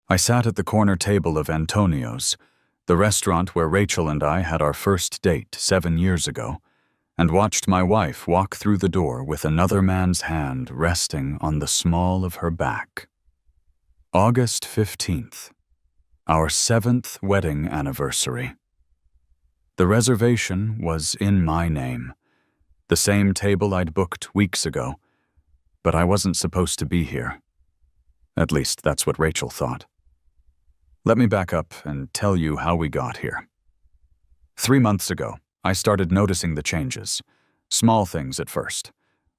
I sat at the corner table of Antonio's, the restaurant where Rachel and I had our first date 7 years ago, and watched my wife walk through the door with another man's hand resting on the small of her back. August 15th, our 7th wedding anniversary. The reservation was in my name, the same table I'd booked weeks ago, but I wasn't supposed to be here. At least that's what Rachel thought. Let me back up and tell you how we got here. 3 months ago, I started noticing the changes. Small things at first.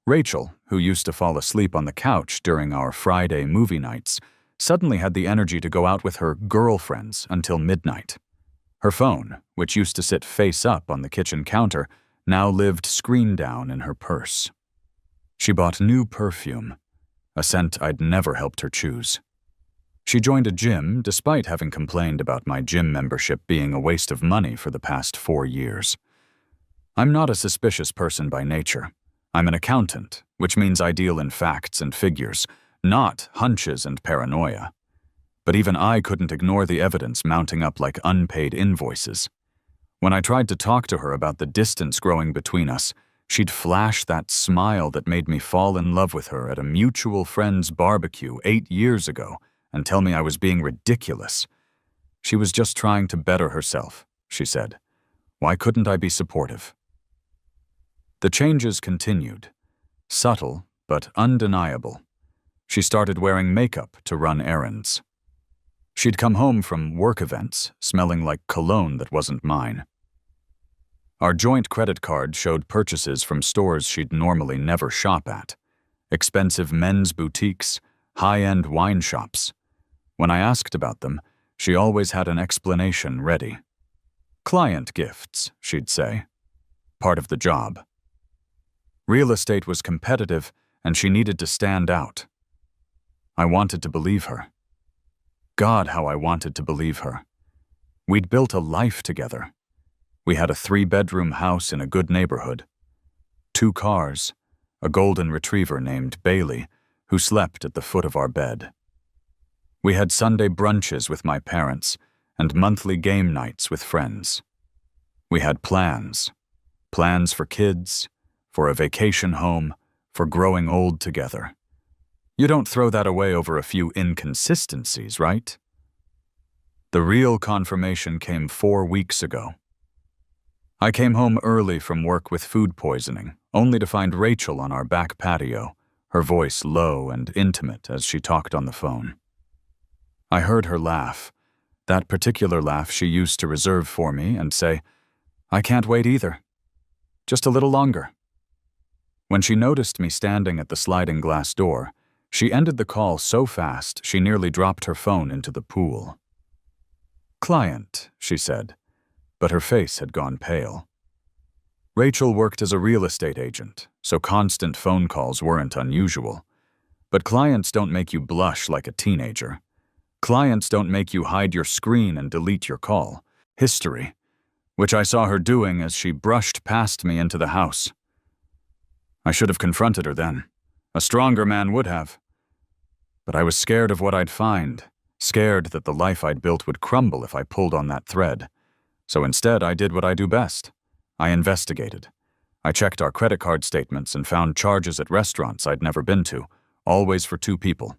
Rachel, who used to fall asleep on the couch during our Friday movie nights, suddenly had the energy to go out with her girlfriends until midnight. Her phone, which used to sit face up on the kitchen counter, now lived screen down in her purse. She bought new perfume, a scent I'd never helped her choose. She joined a gym despite having complained about my gym membership being a waste of money for the past 4 years. I'm not a suspicious person by nature. I'm an accountant, which means I deal in facts and figures, not hunches and paranoia. But even I couldn't ignore the evidence mounting up like unpaid invoices. When I tried to talk to her about the distance growing between us, she'd flash that smile that made me fall in love with her at a mutual friend's barbecue 8 years ago and tell me I was being ridiculous. She was just trying to better herself, she said. Why couldn't I be supportive? The changes continued, subtle but undeniable. She started wearing makeup to run errands. She'd come home from work events smelling like cologne that wasn't mine. Our joint credit card showed purchases from stores she'd normally never shop at. Expensive men's boutiques, high-end wine shops. When I asked about them, she always had an explanation ready. Client gifts, she'd say. Part of the job. Real estate was competitive, and she needed to stand out. I wanted to believe her. God, how I wanted to believe her. We'd built a life together. We had a 3-bedroom house in a good neighborhood. 2 cars, a golden retriever named Bailey, who slept at the foot of our bed. We had Sunday brunches with my parents and monthly game nights with friends. We had plans. Plans for kids, for a vacation home, for growing old together. You don't throw that away over a few inconsistencies, right? The real confirmation came 4 weeks ago. I came home early from work with food poisoning, only to find Rachel on our back patio, her voice low and intimate as she talked on the phone. I heard her laugh, that particular laugh she used to reserve for me, and say, "I can't wait either. Just a little longer." When she noticed me standing at the sliding glass door, she ended the call so fast she nearly dropped her phone into the pool. "Client," she said, but her face had gone pale. Rachel worked as a real estate agent, so constant phone calls weren't unusual. But clients don't make you blush like a teenager. Clients don't make you hide your screen and delete your call. History, which I saw her doing as she brushed past me into the house. I should have confronted her then. A stronger man would have. But I was scared of what I'd find, scared that the life I'd built would crumble if I pulled on that thread. So instead, I did what I do best. I investigated. I checked our credit card statements and found charges at restaurants I'd never been to, always for 2 people.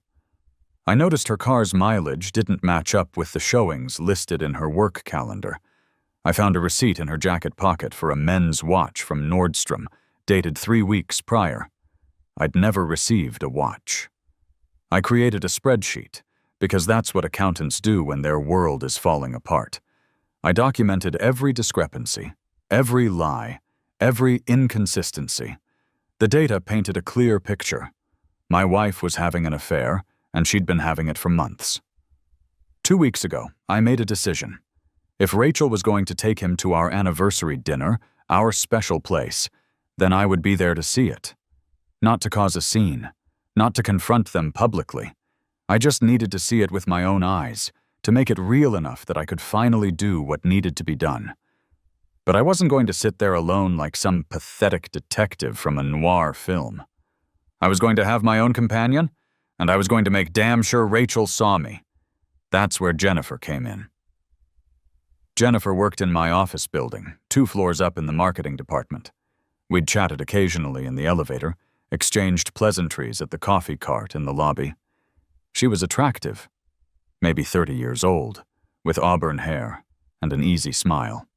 I noticed her car's mileage didn't match up with the showings listed in her work calendar. I found a receipt in her jacket pocket for a men's watch from Nordstrom, dated 3 weeks prior. I'd never received a watch. I created a spreadsheet, because that's what accountants do when their world is falling apart. I documented every discrepancy, every lie, every inconsistency. The data painted a clear picture. My wife was having an affair, and she'd been having it for months. 2 weeks ago, I made a decision. If Rachel was going to take him to our anniversary dinner, our special place, then I would be there to see it. Not to cause a scene, not to confront them publicly. I just needed to see it with my own eyes, to make it real enough that I could finally do what needed to be done. But I wasn't going to sit there alone like some pathetic detective from a noir film. I was going to have my own companion, and I was going to make damn sure Rachel saw me. That's where Jennifer came in. Jennifer worked in my office building, 2 floors up in the marketing department. We'd chatted occasionally in the elevator, exchanged pleasantries at the coffee cart in the lobby. She was attractive, maybe 30 years old, with auburn hair and an easy smile.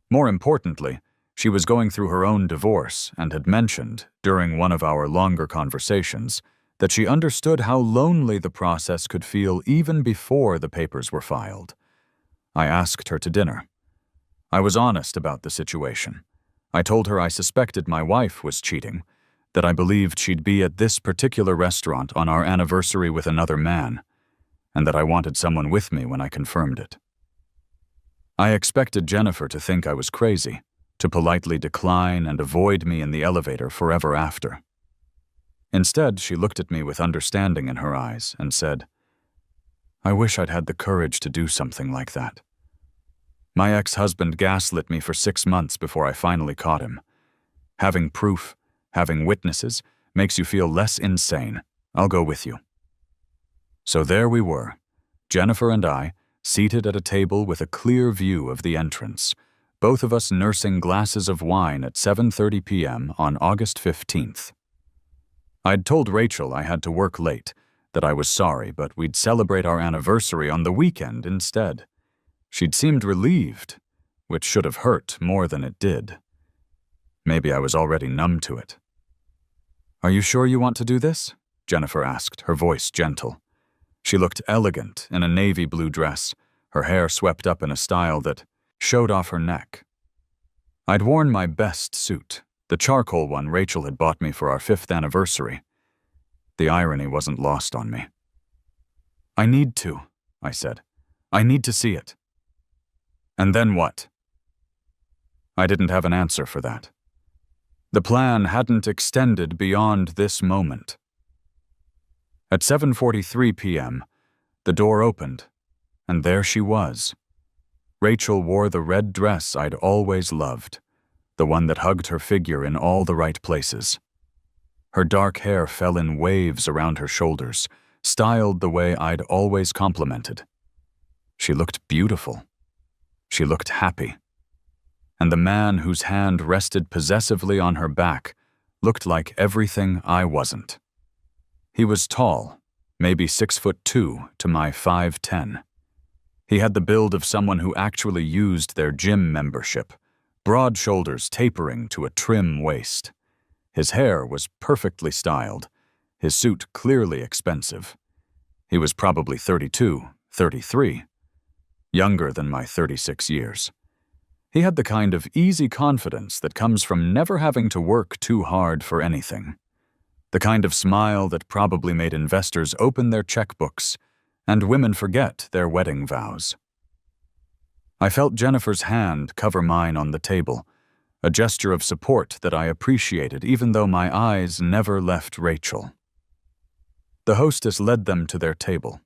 More importantly, she was going through her own divorce and had mentioned, during one of our longer conversations, that she understood how lonely the process could feel even before the papers were filed. I asked her to dinner. I was honest about the situation. I told her I suspected my wife was cheating, that I believed she'd be at this particular restaurant on our anniversary with another man, and that I wanted someone with me when I confirmed it. I expected Jennifer to think I was crazy, to politely decline and avoid me in the elevator forever after. Instead, she looked at me with understanding in her eyes and said, "I wish I'd had the courage to do something like that. My ex-husband gaslit me for 6 months before I finally caught him. Having proof, having witnesses, makes you feel less insane. I'll go with you." So there we were, Jennifer and I, seated at a table with a clear view of the entrance, both of us nursing glasses of wine at 7:30 p.m. on August 15th. I'd told Rachel I had to work late, that I was sorry, but we'd celebrate our anniversary on the weekend instead. She'd seemed relieved, which should have hurt more than it did. Maybe I was already numb to it. "Are you sure you want to do this?" Jennifer asked, her voice gentle. She looked elegant in a navy blue dress, her hair swept up in a style that showed off her neck. I'd worn my best suit, the charcoal one Rachel had bought me for our 5th anniversary. The irony wasn't lost on me. "I need to," I said. "I need to see it." "And then what?" I didn't have an answer for that. The plan hadn't extended beyond this moment. At 7:43 p.m., the door opened, and there she was. Rachel wore the red dress I'd always loved, the one that hugged her figure in all the right places. Her dark hair fell in waves around her shoulders, styled the way I'd always complimented. She looked beautiful. She looked happy. And the man whose hand rested possessively on her back looked like everything I wasn't. He was tall, maybe 6'2" to my 5'10". He had the build of someone who actually used their gym membership, broad shoulders tapering to a trim waist. His hair was perfectly styled, his suit clearly expensive. He was probably 32, 33, younger than my 36 years. He had the kind of easy confidence that comes from never having to work too hard for anything. The kind of smile that probably made investors open their checkbooks and women forget their wedding vows. I felt Jennifer's hand cover mine on the table, a gesture of support that I appreciated even though my eyes never left Rachel. The hostess led them to their table.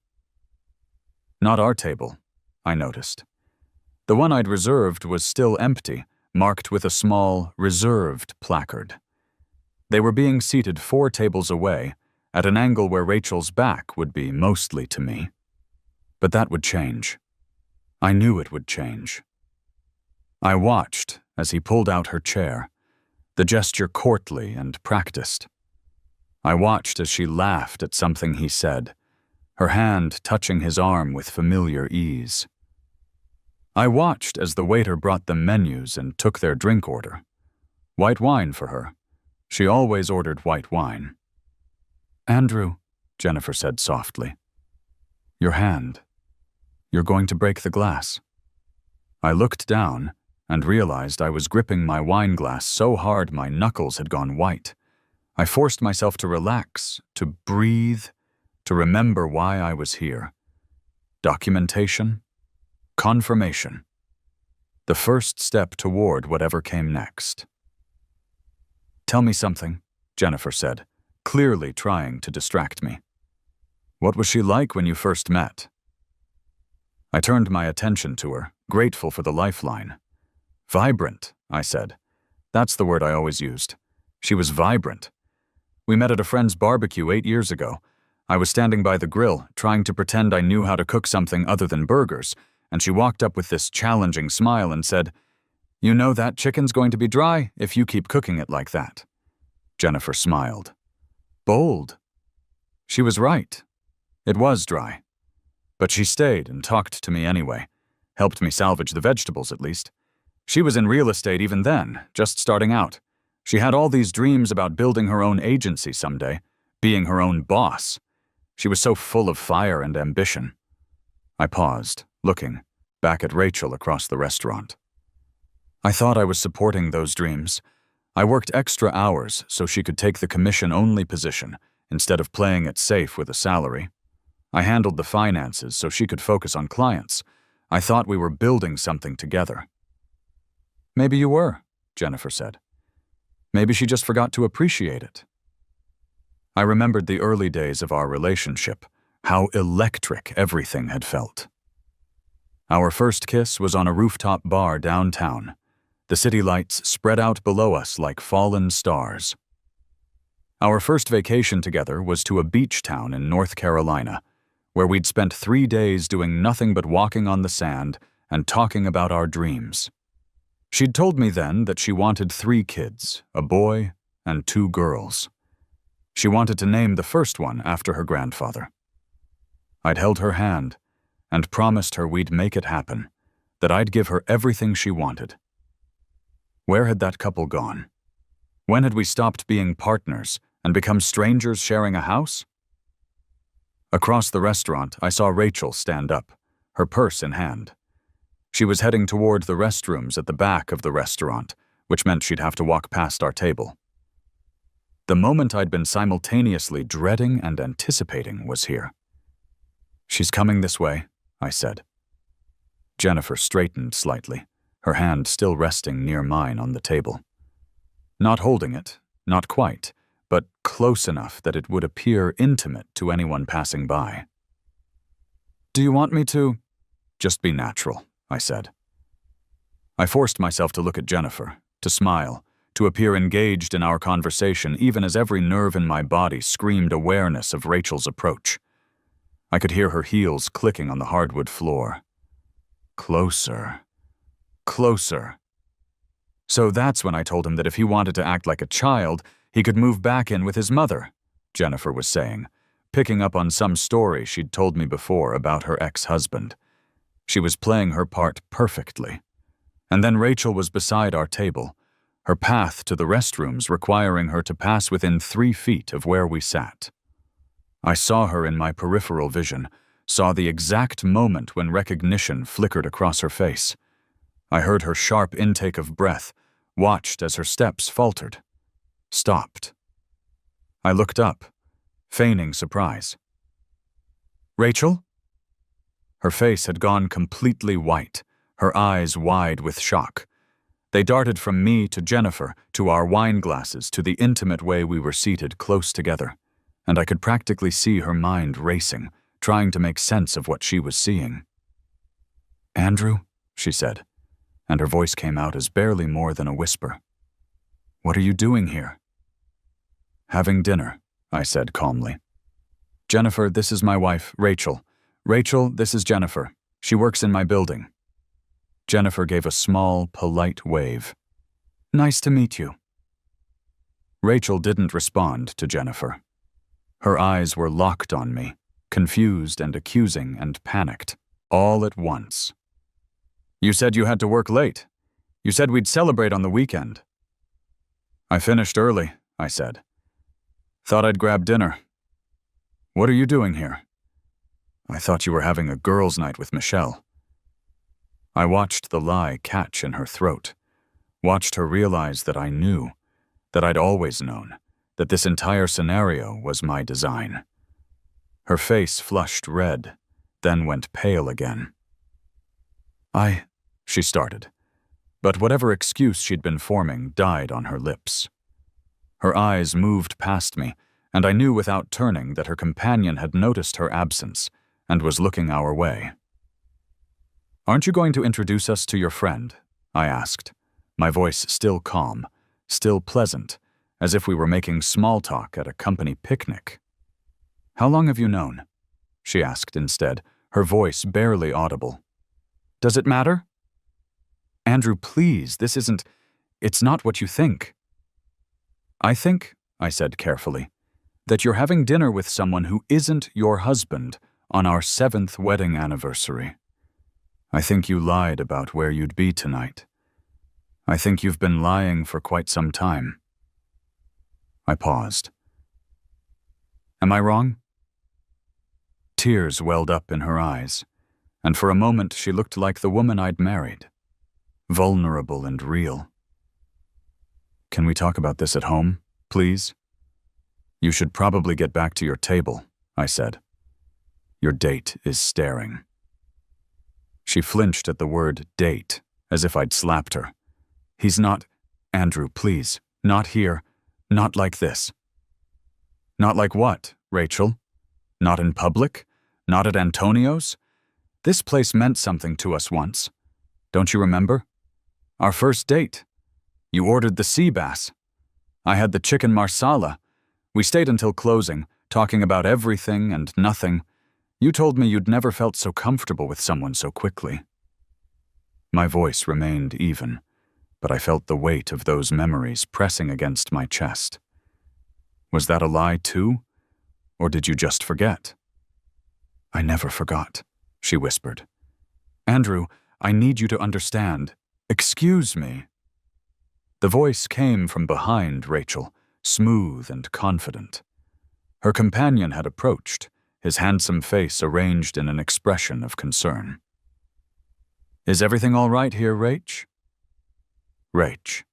Not our table, I noticed. The one I'd reserved was still empty, marked with a small, reserved placard. They were being seated 4 tables away, at an angle where Rachel's back would be mostly to me. But that would change. I knew it would change. I watched as he pulled out her chair, the gesture courtly and practiced. I watched as she laughed at something he said, her hand touching his arm with familiar ease. I watched as the waiter brought them menus and took their drink order. White wine for her. She always ordered white wine. "Andrew," Jennifer said softly, "your hand. You're going to break the glass." I looked down and realized I was gripping my wine glass so hard my knuckles had gone white. I forced myself to relax, to breathe, to remember why I was here. Documentation, confirmation. The first step toward whatever came next. "Tell me something," Jennifer said, clearly trying to distract me. "What was she like when you first met?" I turned my attention to her, grateful for the lifeline. "Vibrant," I said. That's the word I always used. She was vibrant. We met at a friend's barbecue 8 years ago. I was standing by the grill, trying to pretend I knew how to cook something other than burgers, and she walked up with this challenging smile and said, "You know that chicken's going to be dry if you keep cooking it like that." Jennifer smiled. Bold. She was right. It was dry. But she stayed and talked to me anyway, helped me salvage the vegetables at least. She was in real estate even then, just starting out. She had all these dreams about building her own agency someday, being her own boss. She was so full of fire and ambition. I paused, looking, back at Rachel across the restaurant. I thought I was supporting those dreams. I worked extra hours so she could take the commission-only position instead of playing it safe with a salary. I handled the finances so she could focus on clients. I thought we were building something together. "Maybe you were," Jennifer said. "Maybe she just forgot to appreciate it." I remembered the early days of our relationship, how electric everything had felt. Our first kiss was on a rooftop bar downtown. The city lights spread out below us like fallen stars. Our first vacation together was to a beach town in North Carolina, where we'd spent 3 days doing nothing but walking on the sand and talking about our dreams. She'd told me then that she wanted 3 kids, a boy and 2 girls. She wanted to name the first one after her grandfather. I'd held her hand and promised her we'd make it happen, that I'd give her everything she wanted. Where had that couple gone? When had we stopped being partners and become strangers sharing a house? Across the restaurant, I saw Rachel stand up, her purse in hand. She was heading toward the restrooms at the back of the restaurant, which meant she'd have to walk past our table. The moment I'd been simultaneously dreading and anticipating was here. "She's coming this way," I said. Jennifer straightened slightly, her hand still resting near mine on the table. Not holding it, not quite, but close enough that it would appear intimate to anyone passing by. "Do you want me to—" "Just be natural," I said. I forced myself to look at Jennifer, to smile, to appear engaged in our conversation even as every nerve in my body screamed awareness of Rachel's approach. I could hear her heels clicking on the hardwood floor. Closer. Closer. "So that's when I told him that if he wanted to act like a child, he could move back in with his mother," Jennifer was saying, picking up on some story she'd told me before about her ex-husband. She was playing her part perfectly. And then Rachel was beside our table, her path to the restrooms requiring her to pass within 3 feet of where we sat. I saw her in my peripheral vision, saw the exact moment when recognition flickered across her face. I heard her sharp intake of breath, watched as her steps faltered, stopped. I looked up, feigning surprise. "Rachel?" Her face had gone completely white, her eyes wide with shock. They darted from me to Jennifer, to our wine glasses, to the intimate way we were seated close together, and I could practically see her mind racing, trying to make sense of what she was seeing. "Andrew," she said, and her voice came out as barely more than a whisper. "What are you doing here?" "Having dinner," I said calmly. "Jennifer, this is my wife, Rachel. Rachel, this is Jennifer. She works in my building." Jennifer gave a small, polite wave. "Nice to meet you." Rachel didn't respond to Jennifer. Her eyes were locked on me, confused and accusing and panicked, all at once. "You said you had to work late. You said we'd celebrate on the weekend." "I finished early," I said. "Thought I'd grab dinner." "What are you doing here?" "I thought you were having a girls' night with Michelle." I watched the lie catch in her throat, watched her realize that I knew, that I'd always known, that this entire scenario was my design. Her face flushed red, then went pale again. She started, but whatever excuse she'd been forming died on her lips. Her eyes moved past me, and I knew without turning that her companion had noticed her absence and was looking our way. "Aren't you going to introduce us to your friend?" I asked, my voice still calm, still pleasant, as if we were making small talk at a company picnic. How long have you known? She asked instead, her voice barely audible. Does it matter? Andrew, please, it's not what you think. I think, I said carefully, that you're having dinner with someone who isn't your husband on our 7th wedding anniversary. I think you lied about where you'd be tonight. I think you've been lying for quite some time. I paused. Am I wrong? Tears welled up in her eyes, and for a moment she looked like the woman I'd married, vulnerable and real. Can we talk about this at home, please? You should probably get back to your table, I said. Your date is staring. She flinched at the word date, as if I'd slapped her. He's not, Andrew, please, not here, not like this. Not like what, Rachel? Not in public? Not at Antonio's? This place meant something to us once. Don't you remember? Our first date. You ordered the sea bass. I had the chicken marsala. We stayed until closing, talking about everything and nothing. You told me you'd never felt so comfortable with someone so quickly. My voice remained even, but I felt the weight of those memories pressing against my chest. Was that a lie too? Or did you just forget? I never forgot, she whispered. Andrew, I need you to understand. Excuse me. The voice came from behind Rachel, smooth and confident. Her companion had approached, his handsome face arranged in an expression of concern. Is everything all right here, Rach? Rach.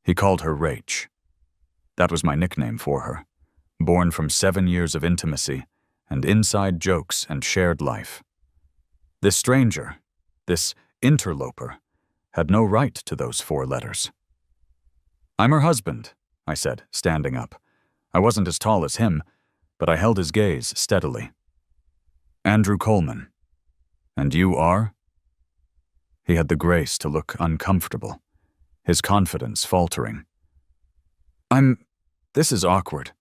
He called her Rach. That was my nickname for her, born from 7 years of intimacy and inside jokes and shared life. This stranger, this interloper, had no right to those 4 letters. I'm her husband, I said, standing up. I wasn't as tall as him, but I held his gaze steadily. Andrew Coleman. And you are? He had the grace to look uncomfortable, his confidence faltering. This is awkward.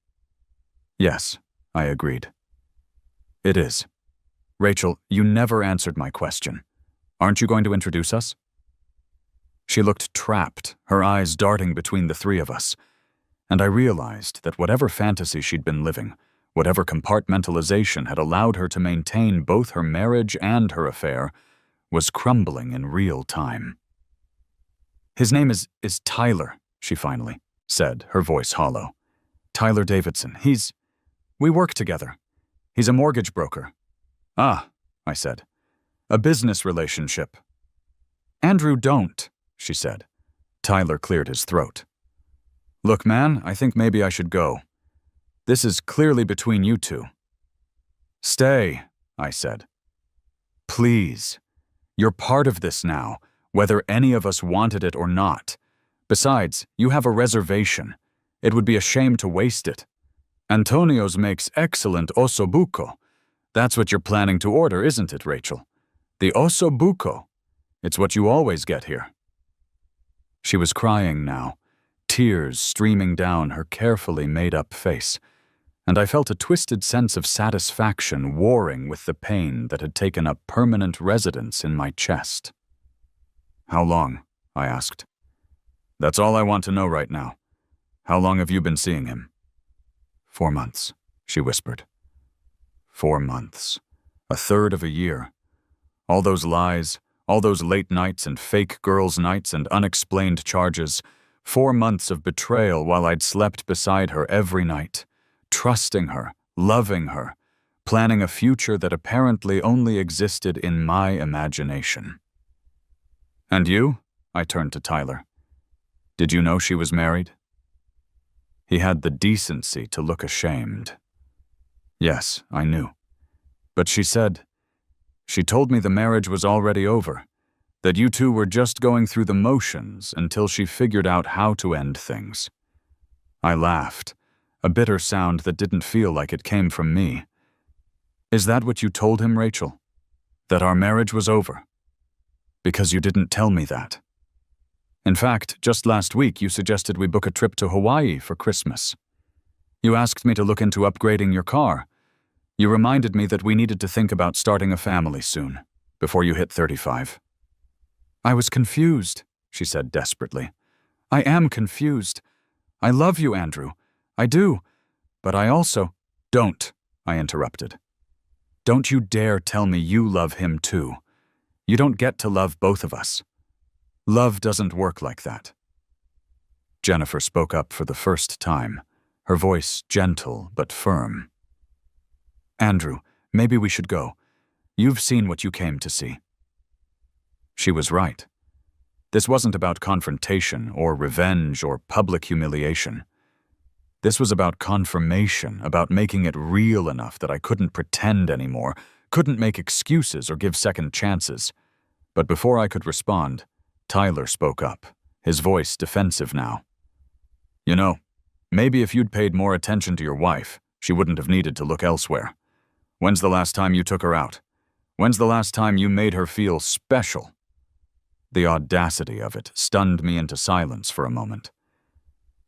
Yes, I agreed. It is. Rachel, you never answered my question. Aren't you going to introduce us? She looked trapped, her eyes darting between the 3 of us, and I realized that whatever fantasy she'd been living, whatever compartmentalization had allowed her to maintain both her marriage and her affair, was crumbling in real time. His name is Tyler, she finally said, her voice hollow. Tyler Davidson. We work together. He's a mortgage broker. Ah, I said. A business relationship. Andrew, don't, she said. Tyler cleared his throat. Look, man, I think maybe I should go. This is clearly between you 2. Stay, I said. Please. You're part of this now, whether any of us wanted it or not. Besides, you have a reservation. It would be a shame to waste it. Antonio's makes excellent ossobuco. That's what you're planning to order, isn't it, Rachel? The ossobuco. It's what you always get here. She was crying now, tears streaming down her carefully made-up face, and I felt a twisted sense of satisfaction warring with the pain that had taken up permanent residence in my chest. How long? I asked. That's all I want to know right now. How long have you been seeing him? 4 months, she whispered. 4 months. A third of a year. All those lies, all those late nights and fake girls' nights and unexplained charges. 4 months of betrayal while I'd slept beside her every night, trusting her, loving her, planning a future that apparently only existed in my imagination. And you? I turned to Tyler. Did you know she was married? He had the decency to look ashamed. Yes, I knew. But she told me the marriage was already over, that you 2 were just going through the motions until she figured out how to end things. I laughed, a bitter sound that didn't feel like it came from me. Is that what you told him, Rachel? That our marriage was over? Because you didn't tell me that. In fact, just last week you suggested we book a trip to Hawaii for Christmas. You asked me to look into upgrading your car, You reminded me that we needed to think about starting a family soon, before you hit 35. I was confused, she said desperately. I am confused. I love you, Andrew. I do. But I also— Don't, I interrupted. Don't you dare tell me you love him too. You don't get to love both of us. Love doesn't work like that. Jennifer spoke up for the first time, her voice gentle but firm. Andrew, maybe we should go. You've seen what you came to see. She was right. This wasn't about confrontation or revenge or public humiliation. This was about confirmation, about making it real enough that I couldn't pretend anymore, couldn't make excuses or give second chances. But before I could respond, Tyler spoke up, his voice defensive now. You know, maybe if you'd paid more attention to your wife, she wouldn't have needed to look elsewhere. When's the last time you took her out? When's the last time you made her feel special? The audacity of it stunned me into silence for a moment.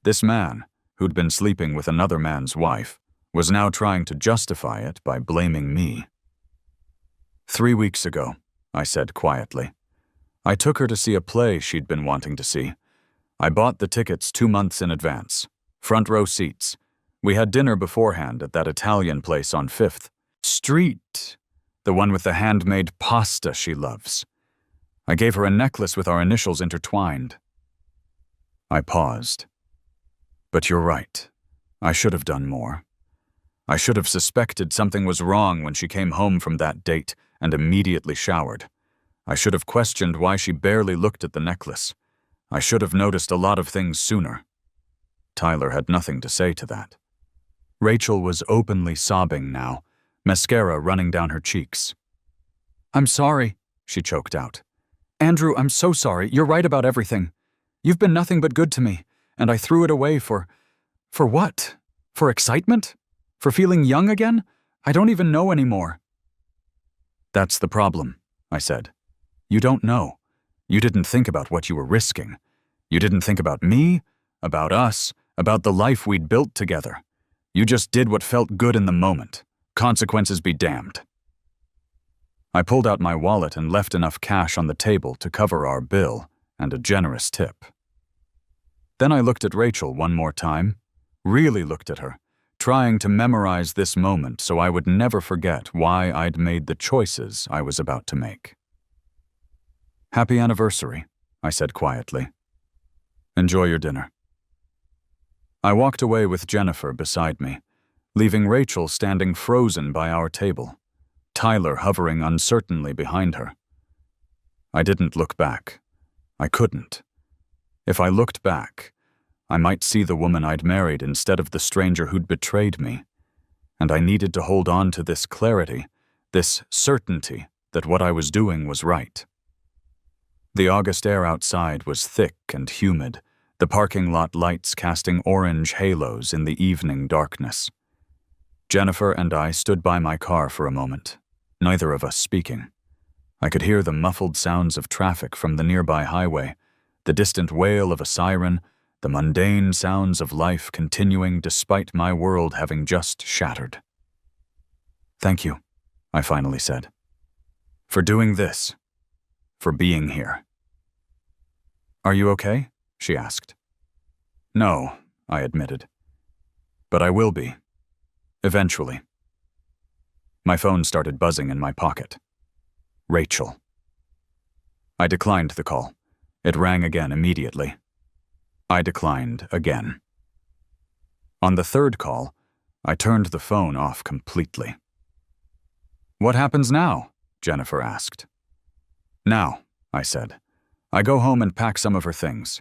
This man, who'd been sleeping with another man's wife, was now trying to justify it by blaming me. 3 weeks ago, I said quietly. I took her to see a play she'd been wanting to see. I bought the tickets 2 months in advance, front row seats. We had dinner beforehand at that Italian place on 5th Street, the one with the handmade pasta she loves. I gave her a necklace with our initials intertwined. I paused. But you're right. I should have done more. I should have suspected something was wrong when she came home from that date and immediately showered. I should have questioned why she barely looked at the necklace. I should have noticed a lot of things sooner. Tyler had nothing to say to that. Rachel was openly sobbing now, mascara running down her cheeks. I'm sorry, she choked out. Andrew, I'm so sorry. You're right about everything. You've been nothing but good to me, and I threw it away for what? For excitement? For feeling young again? I don't even know anymore. That's the problem, I said. You don't know. You didn't think about what you were risking. You didn't think about me, about us, about the life we'd built together. You just did what felt good in the moment. Consequences be damned. I pulled out my wallet and left enough cash on the table to cover our bill and a generous tip. Then I looked at Rachel one more time, really looked at her, trying to memorize this moment so I would never forget why I'd made the choices I was about to make. Happy anniversary, I said quietly. Enjoy your dinner. I walked away with Jennifer beside me, leaving Rachel standing frozen by our table, Tyler hovering uncertainly behind her. I didn't look back. I couldn't. If I looked back, I might see the woman I'd married instead of the stranger who'd betrayed me, and I needed to hold on to this clarity, this certainty that what I was doing was right. The August air outside was thick and humid, the parking lot lights casting orange halos in the evening darkness. Jennifer and I stood by my car for a moment, neither of us speaking. I could hear the muffled sounds of traffic from the nearby highway, the distant wail of a siren, the mundane sounds of life continuing despite my world having just shattered. Thank you, I finally said. For doing this. For being here. Are you okay? She asked. No, I admitted. But I will be. Eventually. My phone started buzzing in my pocket. Rachel. I declined the call. It rang again immediately. I declined again. On the third call, I turned the phone off completely. What happens now? Jennifer asked. Now, I said. I go home and pack some of her things.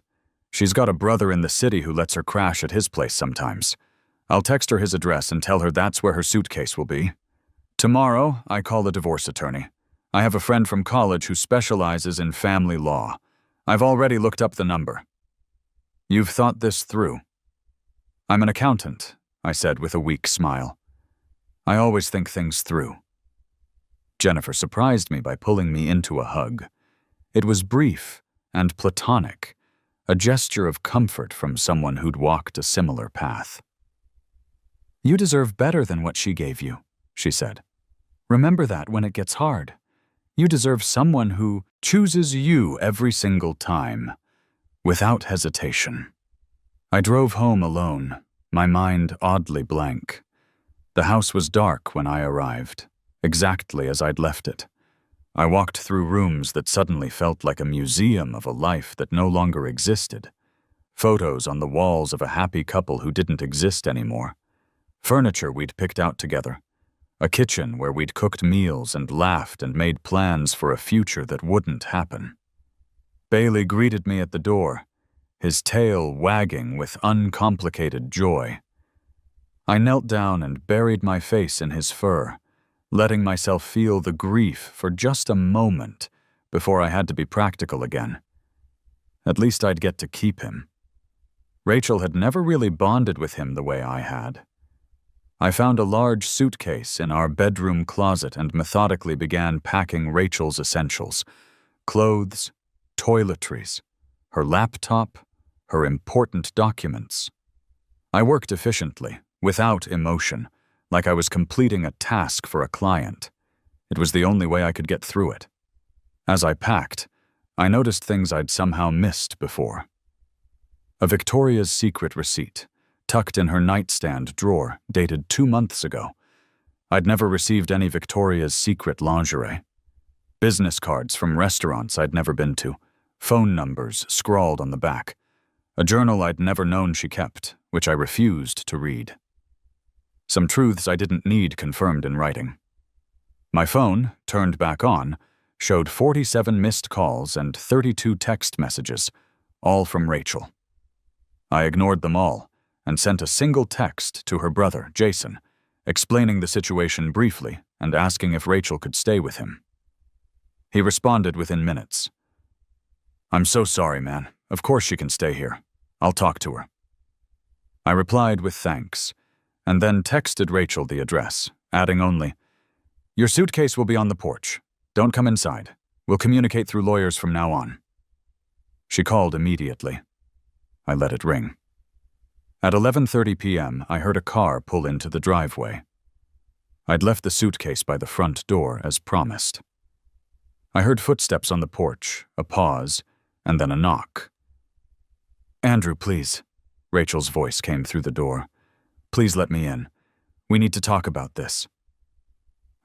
She's got a brother in the city who lets her crash at his place sometimes. I'll text her his address and tell her that's where her suitcase will be. Tomorrow, I call a divorce attorney. I have a friend from college who specializes in family law. I've already looked up the number. You've thought this through. I'm an accountant, I said with a weak smile. I always think things through. Jennifer surprised me by pulling me into a hug. It was brief and platonic, a gesture of comfort from someone who'd walked a similar path. You deserve better than what she gave you, she said. Remember that when it gets hard. You deserve someone who chooses you every single time, without hesitation. I drove home alone, my mind oddly blank. The house was dark when I arrived, exactly as I'd left it. I walked through rooms that suddenly felt like a museum of a life that no longer existed. Photos on the walls of a happy couple who didn't exist anymore. Furniture we'd picked out together. A kitchen where we'd cooked meals and laughed and made plans for a future that wouldn't happen. Bailey greeted me at the door, his tail wagging with uncomplicated joy. I knelt down and buried my face in his fur, letting myself feel the grief for just a moment before I had to be practical again. At least I'd get to keep him. Rachel had never really bonded with him the way I had. I found a large suitcase in our bedroom closet and methodically began packing Rachel's essentials: clothes, toiletries, her laptop, her important documents. I worked efficiently, without emotion, like I was completing a task for a client. It was the only way I could get through it. As I packed, I noticed things I'd somehow missed before. A Victoria's Secret receipt, tucked in her nightstand drawer, dated 2 months ago. I'd never received any Victoria's Secret lingerie. Business cards from restaurants I'd never been to, phone numbers scrawled on the back. A journal I'd never known she kept, which I refused to read. Some truths I didn't need confirmed in writing. My phone, turned back on, showed 47 missed calls and 32 text messages, all from Rachel. I ignored them all and sent a single text to her brother, Jason, explaining the situation briefly and asking if Rachel could stay with him. He responded within minutes. "I'm so sorry, man. Of course she can stay here. I'll talk to her." I replied with thanks, and then texted Rachel the address, adding only, "Your suitcase will be on the porch. Don't come inside. We'll communicate through lawyers from now on." She called immediately. I let it ring. At 11:30 p.m., I heard a car pull into the driveway. I'd left the suitcase by the front door as promised. I heard footsteps on the porch, a pause, and then a knock. "Andrew, please." Rachel's voice came through the door. "Please let me in. We need to talk about this."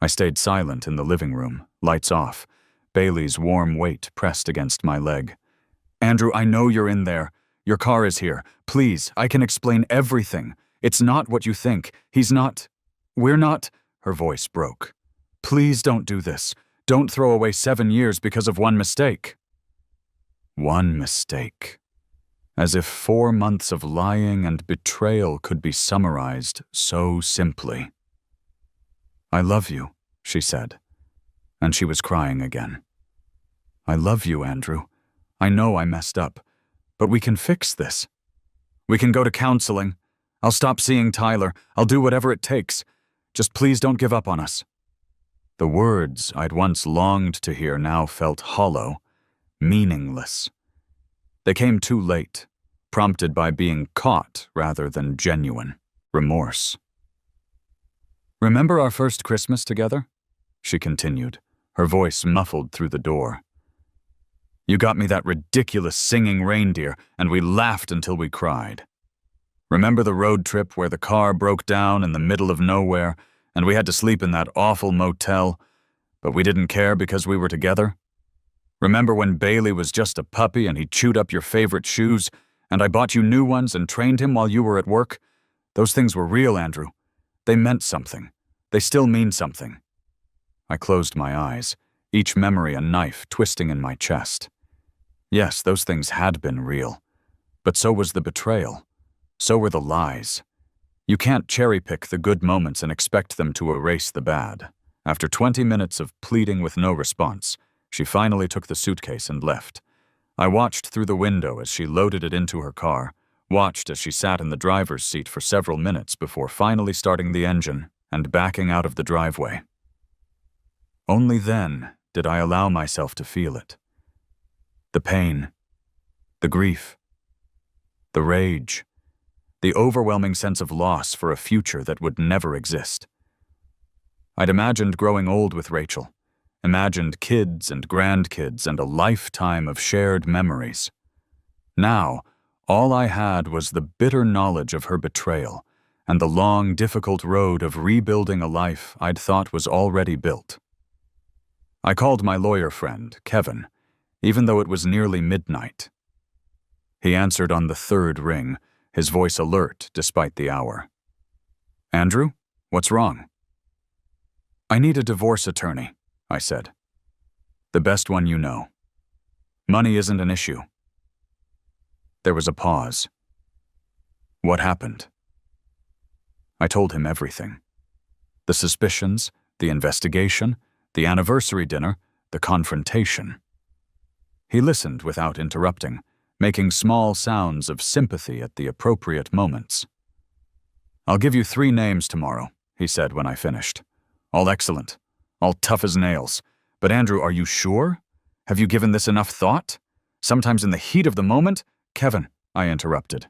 I stayed silent in the living room, lights off, Bailey's warm weight pressed against my leg. "Andrew, I know you're in there. Your car is here. Please, I can explain everything. It's not what you think. He's not. We're not." Her voice broke. "Please don't do this. Don't throw away 7 years because of one mistake." One mistake. As if 4 months of lying and betrayal could be summarized so simply. "I love you," she said, and she was crying again. "I love you, Andrew. I know I messed up, but we can fix this. We can go to counseling. I'll stop seeing Tyler. I'll do whatever it takes. Just please don't give up on us." The words I'd once longed to hear now felt hollow, meaningless. They came too late, prompted by being caught rather than genuine remorse. "Remember our first Christmas together?" she continued, her voice muffled through the door. "You got me that ridiculous singing reindeer, and we laughed until we cried. Remember the road trip where the car broke down in the middle of nowhere, and we had to sleep in that awful motel, but we didn't care because we were together? Remember when Bailey was just a puppy and he chewed up your favorite shoes, and I bought you new ones and trained him while you were at work? Those things were real, Andrew. They meant something. They still mean something." I closed my eyes, each memory a knife twisting in my chest. Yes, those things had been real, but so was the betrayal. So were the lies. You can't cherry-pick the good moments and expect them to erase the bad. After 20 minutes of pleading with no response, she finally took the suitcase and left. I watched through the window as she loaded it into her car, watched as she sat in the driver's seat for several minutes before finally starting the engine and backing out of the driveway. Only then did I allow myself to feel it. The pain, the grief, the rage, the overwhelming sense of loss for a future that would never exist. I'd imagined growing old with Rachel, imagined kids and grandkids and a lifetime of shared memories. Now, all I had was the bitter knowledge of her betrayal and the long, difficult road of rebuilding a life I'd thought was already built. I called my lawyer friend, Kevin, even though it was nearly midnight. He answered on the third ring, his voice alert despite the hour. "Andrew, what's wrong?" "I need a divorce attorney," I said. "The best one you know. Money isn't an issue." There was a pause. "What happened?" I told him everything. The suspicions, the investigation, the anniversary dinner, the confrontation. He listened without interrupting, making small sounds of sympathy at the appropriate moments. "I'll give you 3 names tomorrow," he said when I finished. "All excellent, all tough as nails. But Andrew, are you sure? Have you given this enough thought? Sometimes in the heat of the moment—" "Kevin," I interrupted.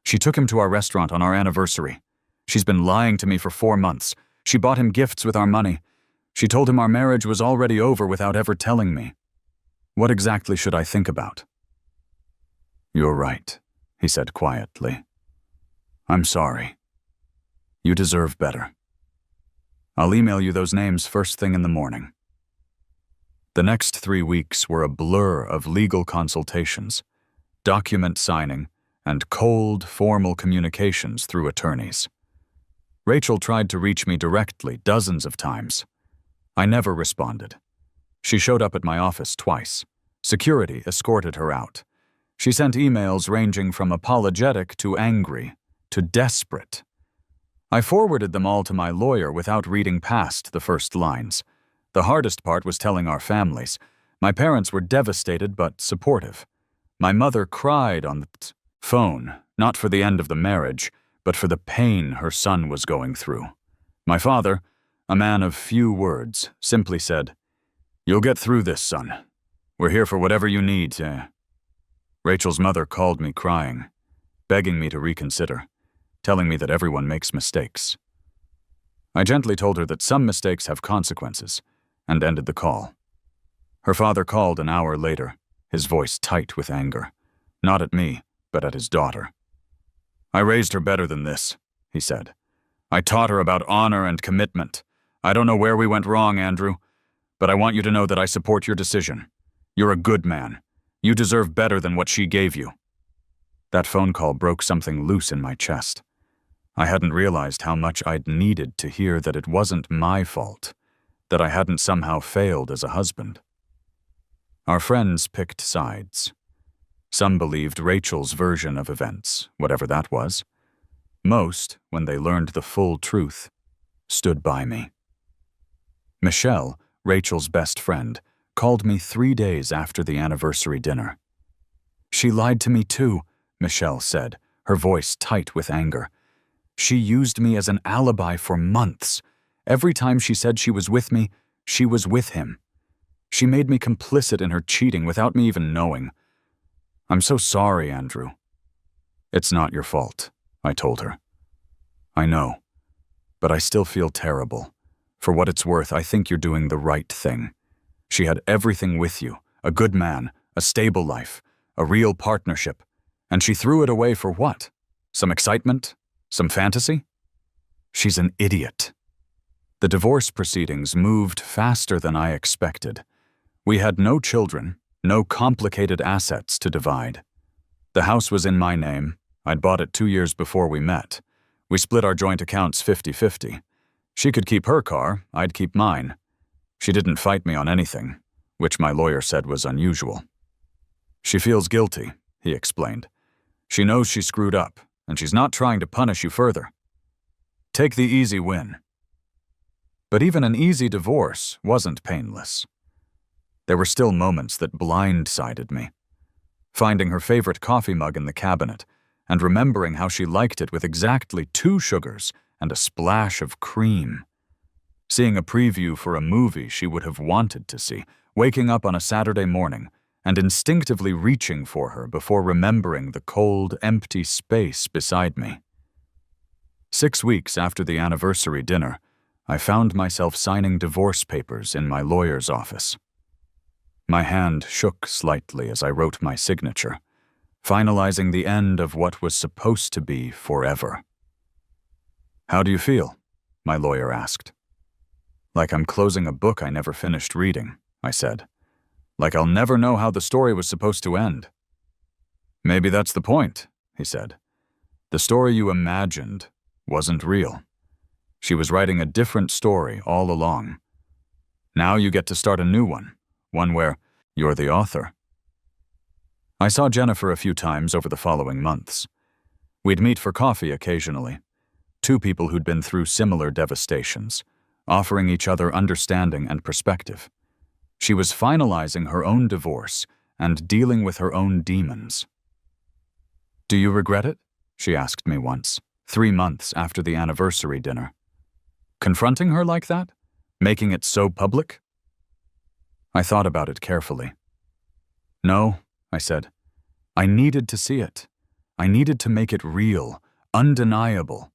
"She took him to our restaurant on our anniversary. She's been lying to me for 4 months. She bought him gifts with our money. She told him our marriage was already over without ever telling me. What exactly should I think about?" "You're right," he said quietly. "I'm sorry. You deserve better. I'll email you those names first thing in the morning." The next 3 weeks were a blur of legal consultations, document signing, and cold, formal communications through attorneys. Rachel tried to reach me directly dozens of times. I never responded. She showed up at my office twice. Security escorted her out. She sent emails ranging from apologetic to angry to desperate. I forwarded them all to my lawyer without reading past the first lines. The hardest part was telling our families. My parents were devastated but supportive. My mother cried on the phone, not for the end of the marriage, but for the pain her son was going through. My father, a man of few words, simply said, "You'll get through this, son. We're here for whatever you need." Rachel's mother called me crying, begging me to reconsider, telling me that everyone makes mistakes. I gently told her that some mistakes have consequences, and ended the call. Her father called an hour later, his voice tight with anger, not at me, but at his daughter. "I raised her better than this," he said. "I taught her about honor and commitment. I don't know where we went wrong, Andrew, but I want you to know that I support your decision. You're a good man. You deserve better than what she gave you." That phone call broke something loose in my chest. I hadn't realized how much I'd needed to hear that it wasn't my fault, that I hadn't somehow failed as a husband. Our friends picked sides. Some believed Rachel's version of events, whatever that was. Most, when they learned the full truth, stood by me. Michelle, Rachel's best friend, called me 3 days after the anniversary dinner. "She lied to me too," Michelle said, her voice tight with anger. "She used me as an alibi for months. Every time she said she was with me, she was with him. She made me complicit in her cheating without me even knowing. I'm so sorry, Andrew." "It's not your fault," I told her. "I know, but I still feel terrible. For what it's worth, I think you're doing the right thing. She had everything with you, a good man, a stable life, a real partnership, and she threw it away for what? Some excitement? Some fantasy? She's an idiot." The divorce proceedings moved faster than I expected. We had no children, no complicated assets to divide. The house was in my name. I'd bought it 2 years before we met. We split our joint accounts 50-50. She could keep her car, I'd keep mine. She didn't fight me on anything, which my lawyer said was unusual. "She feels guilty," he explained. "She knows she screwed up, and she's not trying to punish you further. Take the easy win." But even an easy divorce wasn't painless. There were still moments that blindsided me. Finding her favorite coffee mug in the cabinet, and remembering how she liked it with exactly 2 sugars and a splash of cream. Seeing a preview for a movie she would have wanted to see, waking up on a Saturday morning and instinctively reaching for her before remembering the cold, empty space beside me. 6 weeks after the anniversary dinner, I found myself signing divorce papers in my lawyer's office. My hand shook slightly as I wrote my signature, finalizing the end of what was supposed to be forever. "How do you feel?" my lawyer asked. "Like I'm closing a book I never finished reading," I said. "Like I'll never know how the story was supposed to end." "Maybe that's the point," he said. "The story you imagined wasn't real. She was writing a different story all along. Now you get to start a new one where you're the author." I saw Jennifer a few times over the following months. We'd meet for coffee occasionally, two people who'd been through similar devastations, offering each other understanding and perspective. She was finalizing her own divorce and dealing with her own demons. "Do you regret it?" she asked me once, 3 months after the anniversary dinner. "Confronting her like that? Making it so public?" I thought about it carefully. "No," I said. "I needed to see it. I needed to make it real, undeniable.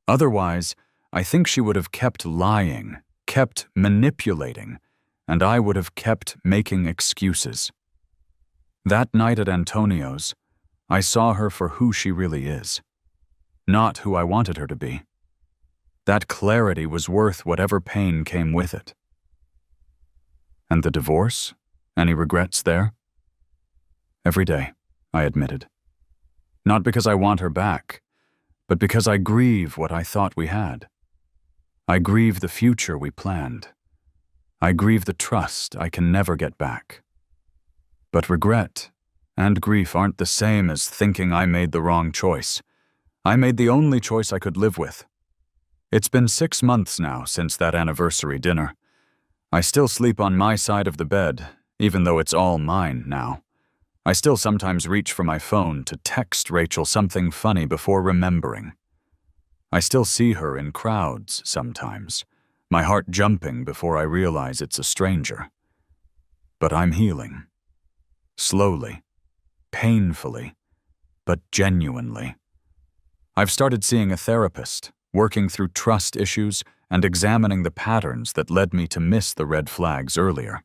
Otherwise, I think she would have kept lying, kept manipulating, and I would have kept making excuses." That night at Antonio's, I saw her for who she really is, not who I wanted her to be. That clarity was worth whatever pain came with it. "And the divorce? Any regrets there?" "Every day," I admitted. "Not because I want her back, but because I grieve what I thought we had. I grieve the future we planned. I grieve the trust I can never get back. But regret and grief aren't the same as thinking I made the wrong choice. I made the only choice I could live with. It's been 6 months now since that anniversary dinner. I still sleep on my side of the bed, even though it's all mine now. I still sometimes reach for my phone to text Rachel something funny before remembering. I still see her in crowds sometimes, my heart jumping before I realize it's a stranger. But I'm healing. Slowly, painfully, but genuinely. I've started seeing a therapist, working through trust issues and examining the patterns that led me to miss the red flags earlier.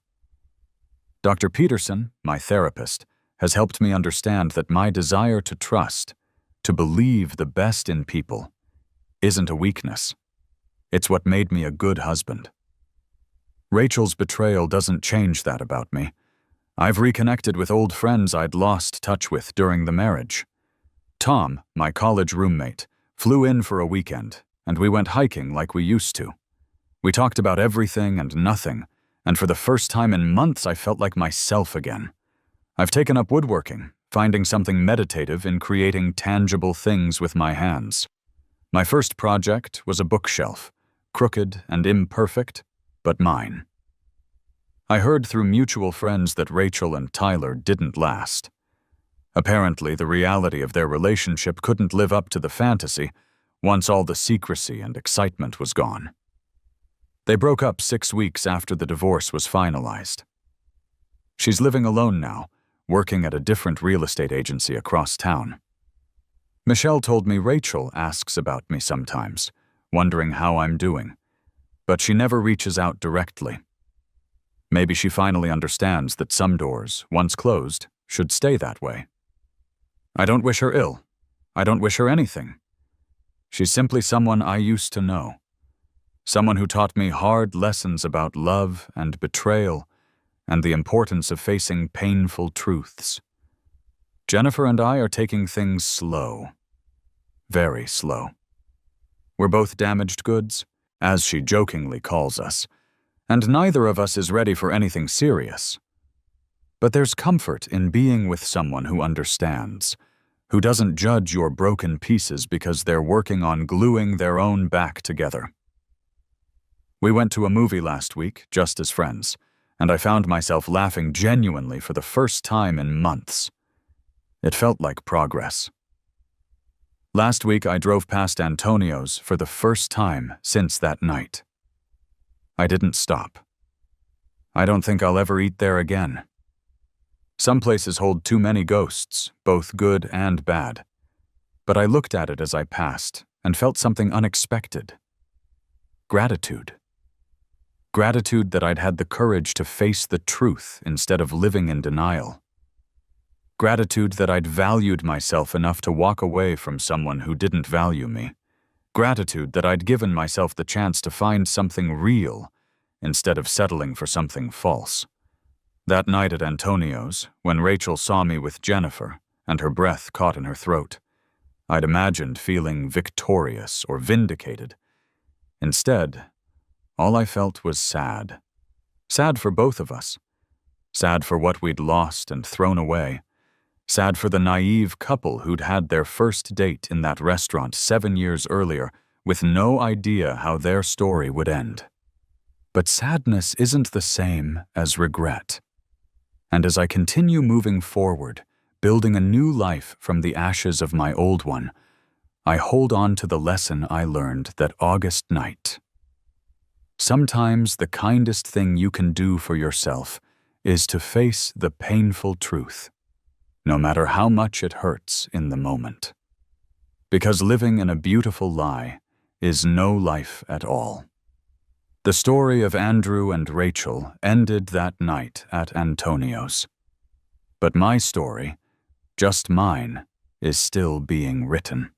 Dr. Peterson, my therapist, has helped me understand that my desire to trust, to believe the best in people, isn't a weakness. It's what made me a good husband. Rachel's betrayal doesn't change that about me. I've reconnected with old friends I'd lost touch with during the marriage. Tom, my college roommate, flew in for a weekend, and we went hiking like we used to. We talked about everything and nothing, and for the first time in months I felt like myself again. I've taken up woodworking, finding something meditative in creating tangible things with my hands. My first project was a bookshelf, crooked and imperfect, but mine. I heard through mutual friends that Rachel and Tyler didn't last. Apparently, the reality of their relationship couldn't live up to the fantasy once all the secrecy and excitement was gone. They broke up 6 weeks after the divorce was finalized. She's living alone now, working at a different real estate agency across town. Michelle told me Rachel asks about me sometimes, wondering how I'm doing, but she never reaches out directly. Maybe she finally understands that some doors, once closed, should stay that way. I don't wish her ill. I don't wish her anything. She's simply someone I used to know. Someone who taught me hard lessons about love and betrayal and the importance of facing painful truths. Jennifer and I are taking things slow. Very slow. We're both damaged goods, as she jokingly calls us, and neither of us is ready for anything serious. But there's comfort in being with someone who understands, who doesn't judge your broken pieces because they're working on gluing their own back together. We went to a movie last week, just as friends, and I found myself laughing genuinely for the first time in months. It felt like progress. Last week I drove past Antonio's for the first time since that night. I didn't stop. I don't think I'll ever eat there again. Some places hold too many ghosts, both good and bad. But I looked at it as I passed and felt something unexpected. Gratitude. Gratitude that I'd had the courage to face the truth instead of living in denial. Gratitude that I'd valued myself enough to walk away from someone who didn't value me. Gratitude that I'd given myself the chance to find something real instead of settling for something false. That night at Antonio's, when Rachel saw me with Jennifer and her breath caught in her throat, I'd imagined feeling victorious or vindicated. Instead, all I felt was sad. Sad for both of us. Sad for what we'd lost and thrown away. Sad for the naive couple who'd had their first date in that restaurant 7 years earlier with no idea how their story would end. But sadness isn't the same as regret. And as I continue moving forward, building a new life from the ashes of my old one, I hold on to the lesson I learned that August night. Sometimes the kindest thing you can do for yourself is to face the painful truth, no matter how much it hurts in the moment. Because living in a beautiful lie is no life at all. The story of Andrew and Rachel ended that night at Antonio's. But my story, just mine, is still being written.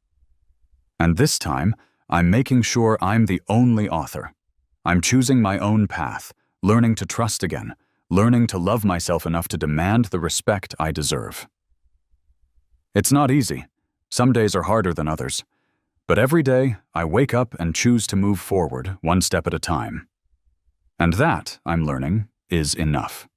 And this time, I'm making sure I'm the only author. I'm choosing my own path, learning to trust again, learning to love myself enough to demand the respect I deserve. It's not easy. Some days are harder than others. But every day, I wake up and choose to move forward one step at a time. And that, I'm learning, is enough.